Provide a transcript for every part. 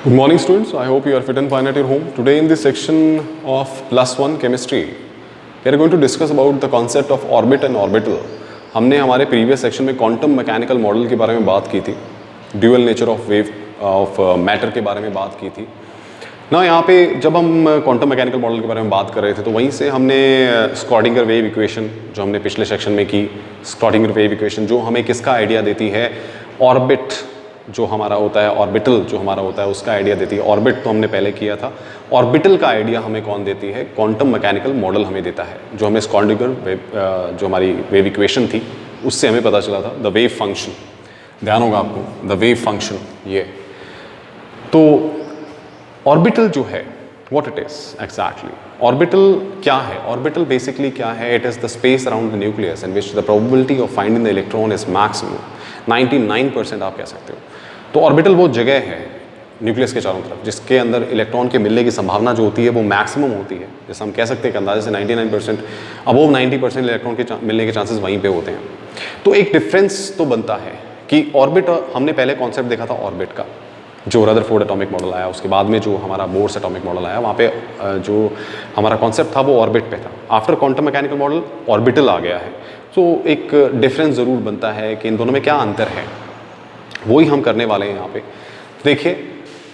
Good morning students, I hope you are fit and fine at your home. Today in this section of +1 chemistry, we are going to discuss about the concept of orbit and orbital. हमने हमारे previous section में quantum mechanical model के बारे में बात की थी, dual nature of wave of matter के बारे में बात की थी ना। यहाँ पे जब हम क्वांटम मैकेनिकल मॉडल के बारे में बात कर रहे थे तो वहीं से हमने स्क्रॉडिंगर वेव इक्वेशन जो हमने पिछले सेक्शन में की, स्क्रॉडिंगर वेव इक्वेशन जो हमें किसका आइडिया देती है, ऑर्बिट जो हमारा होता है, ऑर्बिटल जो हमारा होता है उसका आइडिया देती है। ऑर्बिट तो हमने पहले किया था, ऑर्बिटल का आइडिया हमें कौन देती है, क्वांटम मैकेनिकल मॉडल हमें देता है, जो हमें स्क्रॉडिंगर वेव जो हमारी वेव इक्वेशन थी उससे हमें पता चला था, द वेव फंक्शन। ध्यान होगा आपको, द वेव फंक्शन। ये तो ऑर्बिटल जो है, what it is exactly, orbital क्या है? ऑर्बिटल बेसिकली क्या है? It is the space around the nucleus in which the probability of finding the electron is maximum 99% आप कह सकते हो। तो ऑर्बिटल वो जगह है न्यूक्लियस के चारों तरफ जिसके अंदर इलेक्ट्रॉन के मिलने की संभावना जो होती है वो मैक्सिमम होती है। जैसे हम कह सकते हैं कि अंदाजे से 99%, अबोव 90% इलेक्ट्रॉन के मिलने के चांसेस वहीं पे होते हैं। तो एक डिफरेंस तो बनता है कि ऑर्बिट, हमने पहले कॉन्सेप्ट देखा था ऑर्बिट का, जो रदरफोर्ड एटॉमिक मॉडल आया, उसके बाद में जो हमारा बोर्स एटॉमिक मॉडल आया, वहाँ पे जो हमारा कॉन्सेप्ट था वो ऑर्बिट पे था। After quantum mechanical model orbital आ गया है। तो एक डिफरेंस ज़रूर बनता है कि इन दोनों में क्या अंतर है, वही हम करने वाले हैं यहाँ पे। देखिए,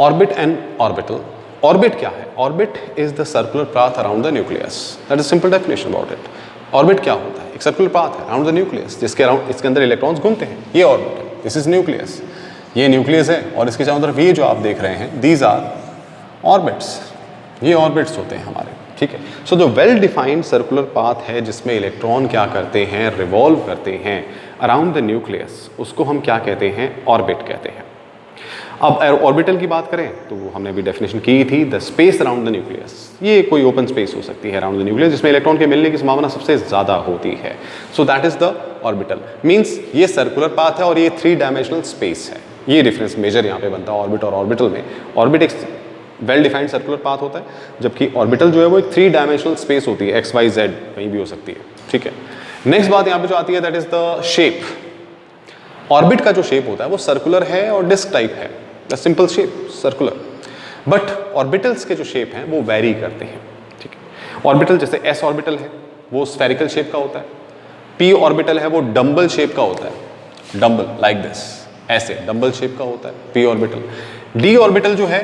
ऑर्बिट एंड ऑर्बिटल। ऑर्बिट क्या है? Orbit is the circular path around the nucleus. That is simple definition about it. Orbit क्या होता है? एक सर्कुलर पाथ है अराउंड द न्यूक्लियस जिसके अराउंड, इसके अंदर इलेक्ट्रॉन्स घूमते हैं। ये ऑर्बिट है, दिस इज न्यूक्लियस। ये न्यूक्लियस है और इसके चारों तरफ ये जो आप देख रहे हैं, दीज आर ऑर्बिट्स। ये ऑर्बिट्स होते हैं हमारे, ठीक है। सो जो वेल डिफाइंड सर्कुलर पाथ है जिसमें इलेक्ट्रॉन क्या करते हैं, रिवॉल्व करते हैं अराउंड द न्यूक्लियस, उसको हम क्या कहते हैं? ऑर्बिट कहते हैं। अब ऑर्बिटल की बात करें तो हमने अभी डेफिनेशन की थी, the space around the nucleus. ये कोई ओपन स्पेस हो सकती है अराउंड द न्यूक्लियस जिसमें इलेक्ट्रॉन के मिलने की संभावना सबसे ज़्यादा होती है। So that is the orbital. Means ये सर्कुलर पाथ है और ये 3 डायमेंशनल स्पेस है। ये डिफरेंस मेजर यहाँ पे बनता है ऑर्बिट और ऑर्बिटल में। ऑर्बिट एक वेल डिफाइंड सर्कुलर पाथ होता है, जबकि ऑर्बिटल जो है वो एक 3 डायमेंशनल स्पेस होती है, एक्स वाई जेड कहीं भी हो सकती है, ठीक है। नेक्स्ट बात यहाँ पे जो आती है that is the shape. Orbit का जो शेप होता है वो सर्कुलर है और डिस्क टाइप है, the simple shape circular. But orbitals के जो शेप हैं वो वेरी करते हैं, ठीक है। ऑर्बिटल जैसे एस ऑर्बिटल है वो स्फेरिकल शेप का होता है, पी ऑर्बिटल है वो डम्बल शेप का होता है, डम्बल लाइक दिस, ऐसे डम्बल शेप का होता है पी ऑर्बिटल। डी ऑर्बिटल जो है,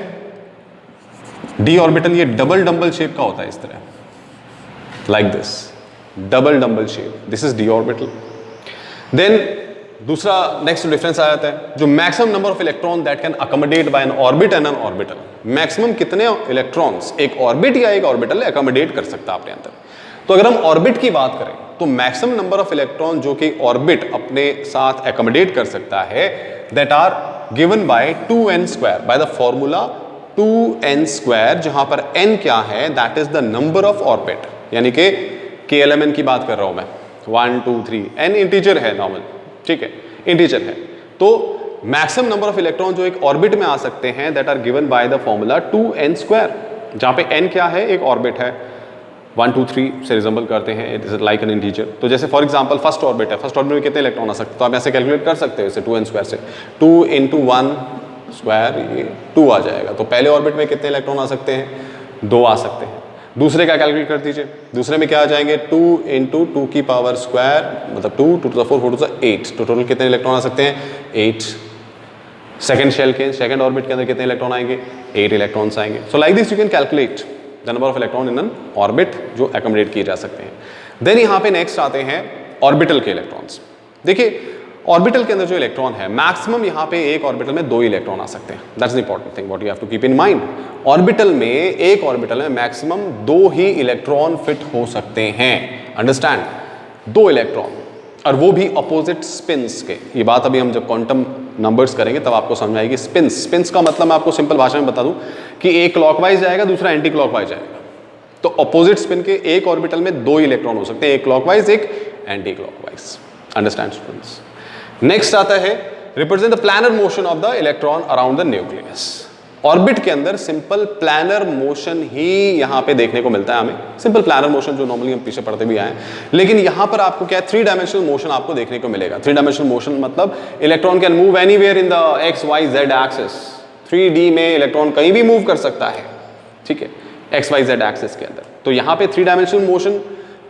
डी ऑर्बिटल ये डबल डम्बल शेप का होता है, इस तरह like this, double dumbbell shape, this is D orbital. Then दूसरा नेक्स्ट डिफरेंस आ जाता है जो maximum number of electron that can accommodate by an orbit and an orbital. Maximum कितने इलेक्ट्रॉन्स एक ऑर्बिट या एक ऑर्बिटल अकोमोडेट कर सकता है अपने अंदर। तो अगर हम ऑर्बिट की बात करें तो मैक्सिमम नंबर ऑफ इलेक्ट्रॉन जो कि ऑर्बिट अपने साथ अकोमोडेट कर सकता है, that are given by 2n², by the formula 2n², जहां पर n क्या है, that is the number of orbit, यानी कि KLMN की बात कर रहा हूं मैं, 1 2 3, n इंटीजर है नॉर्मल, ठीक है, इंटीजर है। तो मैक्सिमम नंबर ऑफ इलेक्ट्रॉन जो एक ऑर्बिट में आ सकते हैं that are given by the formula 2n², जहां पे n क्या है, एक ऑर्बिट है, 1 2 3 से रिजेंबल करते हैं, it is like an integer. तो जैसे फॉर एग्जांपल फर्स्ट ऑर्बिट है, फर्स्ट ऑर्बिट में कितने इलेक्ट्रॉन आ सकते हैं, तो आप ऐसे कैलकुलेट कर सकते हो इसे 2n² से, 2 × 1², ये 2 आ जाएगा। तो पहले ऑर्बिट में कितने इलेक्ट्रॉन आ सकते हैं? 2 आ सकते हैं। दूसरे का कैलकुलेट कर दीजिए, दूसरे में क्या आ जाएंगे, 2 × 2⁻², मतलब 2 2 to the 4 4 to the 8, तो टोटल कितने इलेक्ट्रॉन आ सकते हैं? 8। सेकंड शेल के सेकंड ऑर्बिट के अंदर कितने इलेक्ट्रॉन आएंगे? 8 इलेक्ट्रॉन्स आएंगे। So like this you can calculate the number of electron in an orbit जो अकोमोडेट किए जा सकते हैं। देन यहाँ पे नेक्स्ट आते हैं ऑर्बिटल के इलेक्ट्रॉन्स। देखिए, ऑर्बिटल के अंदर जो इलेक्ट्रॉन है, मैक्सिमम यहाँ पे एक ऑर्बिटल में 2 इलेक्ट्रॉन आ सकते हैं। That's the important thing what you have to keep in mind. Orbital में, एक ऑर्बिटल में मैक्सिमम 2 ही इलेक्ट्रॉन फिट हो सकते हैं, अंडरस्टैंड, 2 इलेक्ट्रॉन, और वो भी अपोजिट स्पिन्स के। ये बात अभी हम जब क्वांटम नंबर्स करेंगे तब आपको समझ आएगी। स्पिन्स, स्पिन्स का मतलब मैं आपको सिंपल भाषा में बता दूं कि एक क्लॉकवाइज जाएगा, दूसरा एंटी क्लॉकवाइज जाएगा। तो अपोजिट स्पिन के एक ऑर्बिटल में 2 इलेक्ट्रॉन हो सकते हैं, एक क्लॉकवाइज एक anti clockwise, understand students. Next आता है represent the planar motion of the electron around the nucleus. Orbit के अंदर सिंपल प्लैनर मोशन ही यहाँ पे देखने को मिलता है हमें, सिंपल प्लैनर मोशन जो नॉर्मली हम पीछे पढ़ते भी आए हैं। लेकिन यहाँ पर आपको क्या है, 3 डायमेंशनल मोशन आपको देखने को मिलेगा। 3 डायमेंशनल मोशन मतलब electron can move anywhere in the x y z axis. 3D में इलेक्ट्रॉन कहीं भी मूव कर सकता है, ठीक है, XYZ एक्सिस के अंदर। तो यहाँ पे 3 डायमेंशनल मोशन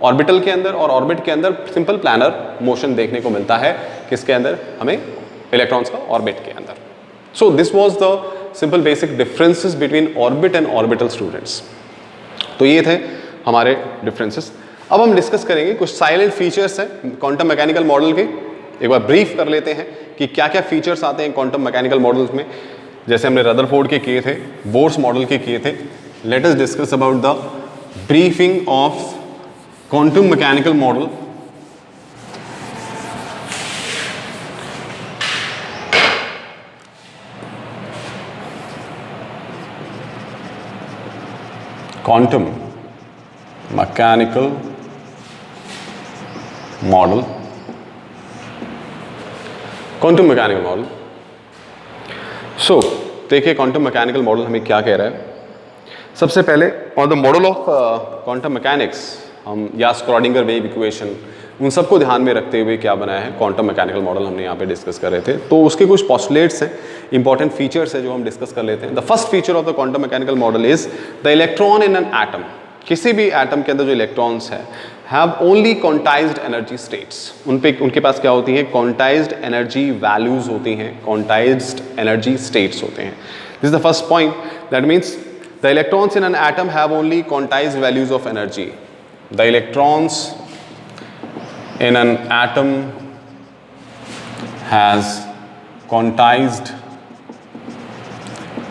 ऑर्बिटल के अंदर और ऑर्बिट के अंदर सिंपल प्लानर मोशन देखने को मिलता है, किसके अंदर, हमें इलेक्ट्रॉन्स का ऑर्बिट के अंदर। So this was the simple basic differences between orbit and orbital students. तो ये थे हमारे डिफरेंसेस। अब हम डिस्कस करेंगे कुछ साइलेंट फीचर्स हैं क्वांटम मैकेनिकल मॉडल के। एक बार ब्रीफ कर लेते हैं कि क्या क्या फीचर्स आते हैं क्वांटम मैकेनिकल मॉडल्स में। जैसे हमने रदरफोर्ड के किए थे, बोर्स मॉडल के किए थे। Let us discuss about the briefing of quantum mechanical model. Quantum mechanical model, quantum mechanical model. So देखिए क्वांटम मैकेनिकल मॉडल हमें क्या कह रहा है। सबसे पहले on the model of quantum mechanics हम या स्क्रॉडिंगर वेव इक्वेशन, उन सबको ध्यान में रखते हुए क्या बनाया है क्वांटम मैकेनिकल मॉडल, हमने यहाँ पे डिस्कस कर रहे थे। तो उसके कुछ पोस्टुलेट्स हैं, इंपॉर्टेंट फीचर्स है जो हम डिस्कस कर लेते हैं। The first feature of the quantum mechanical model is the electron in an atom. किसी भी एटम के अंदर जो इलेक्ट्रॉन्स हैं have only quantized energy states. उनके पास क्या होती हैं, क्वांटाइज्ड एनर्जी वैल्यूज होती हैं, क्वांटाइज्ड एनर्जी स्टेट्स होते हैं। This is the first point, that means the electrons in an atom have only quantized values of energy. The electrons in an atom has quantized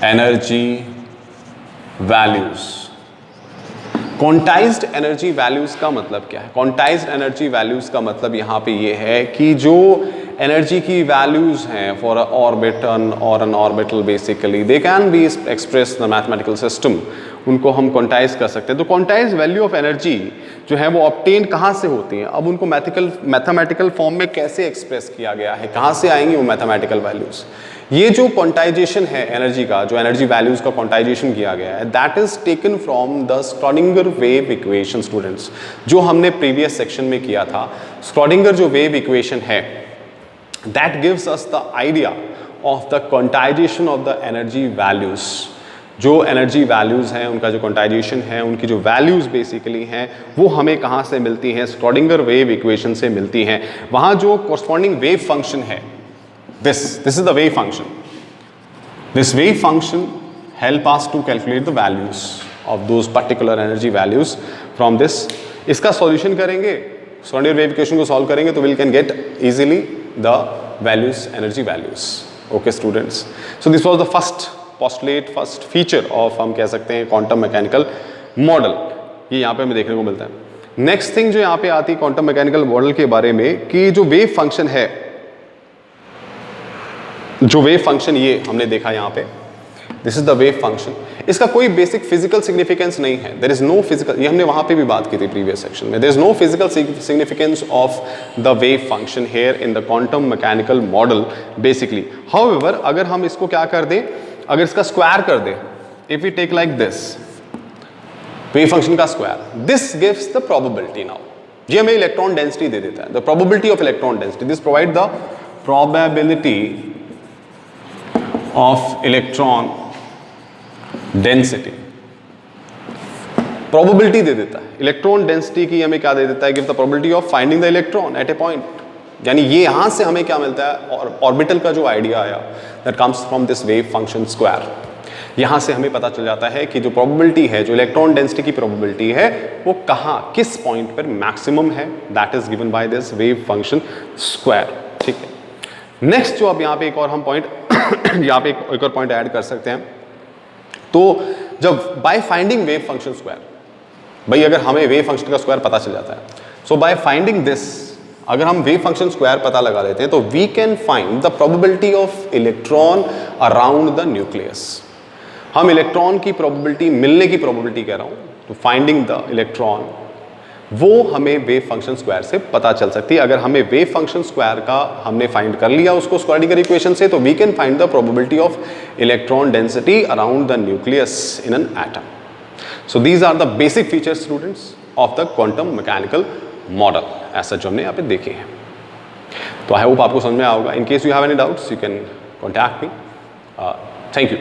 energy values। Quantized energy values का मतलब क्या है? Quantized energy values का मतलब यहाँ पे ये है कि जो एनर्जी की वैल्यूज हैं फॉर अ ऑर्बिटन और N orbital, basically they can be express the mathematical system, उनको हम क्वांटाइज कर सकते हैं। तो क्वांटाइज वैल्यू ऑफ एनर्जी जो है वो ऑब्टेन कहाँ से होती हैं, अब उनको मैथमेटिकल फॉर्म में कैसे एक्सप्रेस किया गया है, कहाँ से आएंगी वो मैथमेटिकल वैल्यूज। ये जो क्वांटाइजेशन है एनर्जी का, जो एनर्जी वैल्यूज का क्वांटाइजेशन किया गया है, that is taken from the Schrodinger wave equation students, जो हमने प्रीवियस सेक्शन में किया था। स्क्रॉडिंगर जो वेव इक्वेशन है that gives us the idea of the quantisation of the energy values. जो एनर्जी वैल्यूज हैं उनका जो क्वांटाइजेशन है, उनकी जो वैल्यूज बेसिकली हैं वो हमें कहाँ से मिलती हैं, स्क्रॉडिंगर वेव इक्वेशन से मिलती हैं। वहाँ जो कॉरस्पॉन्डिंग वेव फंक्शन है, this is the wave function. This wave function help us to calculate the values of those particular energy values from this. इसका सॉल्यूशन करेंगे, स्क्रॉडिंगर वेव इक्वेशन को सॉल्व करेंगे तो we can get easily the values, energy values. Okay students, so this was the first postulate, first feature of, हम कह सकते हैं, quantum mechanical model. ये यहाँ पे हमें देखने को मिलता है। नेक्स्ट थिंग जो यहाँ पे आती है क्वांटम मैकेनिकल मॉडल के बारे में, कि जो वेव फंक्शन है, जो वेव फंक्शन ये हमने देखा यहाँ पे, this is the wave function. इसका कोई बेसिक फिजिकल सिग्निफिकेंस नहीं है, देयर इज नो फिजिकल, ये हमने वहाँ पे भी बात की थी प्रीवियस सेक्शन में, there is no physical significance of the wave function here in the quantum mechanical model basically. However अगर हम इसको क्या कर दें, अगर इसका स्क्वायर कर दें, if we take like this wave function का square, this gives the probability. Now ये हमें इलेक्ट्रॉन डेंसिटी दे देता है, the probability of electron density, this provide the probability of electron density। Probability दे देता है, इलेक्ट्रॉन डेंसिटी की हमें क्या दे देता है, give the probability of finding the electron at a point. यानी ये यहां से हमें क्या मिलता है, और ऑर्बिटल का जो आइडिया आया that comes from this wave function square, यहां से हमें पता चल जाता है कि जो प्रोबेबिलिटी है, जो इलेक्ट्रॉन डेंसिटी की प्रोबेबिलिटी है, वो कहां किस पॉइंट पर मैक्सिमम है, that is given by this wave function square. ठीक है, नेक्स्ट जो अब यहाँ पे एक और हम पॉइंट यहाँ पे एक और पॉइंट ऐड कर सकते हैं। तो जब by finding wave function square, भाई अगर हमें वेव फंक्शन का स्क्वायर पता चल जाता है, सो बाय फाइंडिंग दिस, अगर हम वेव फंक्शन स्क्वायर पता लगा लेते हैं, तो we can find the probability of electron around the nucleus. हम इलेक्ट्रॉन की प्रोबेबिलिटी, मिलने की प्रोबेबिलिटी कह रहा हूं, तो फाइंडिंग द इलेक्ट्रॉन, वो हमें वेव फंक्शन स्क्वायर से पता चल सकती है। अगर हमें वेव फंक्शन स्क्वायर का हमने फाइंड कर लिया उसको स्क्वाड्रेटिक इक्वेशन से, तो we can find the probability of electron density around the nucleus in an atom. So these are the basic features students of the quantum mechanical model, ऐसा जो हमने यहाँ पे देखे हैं। तो आई होप आपको समझ में आएगा। In case you have any doubts you can contact me. Thank you.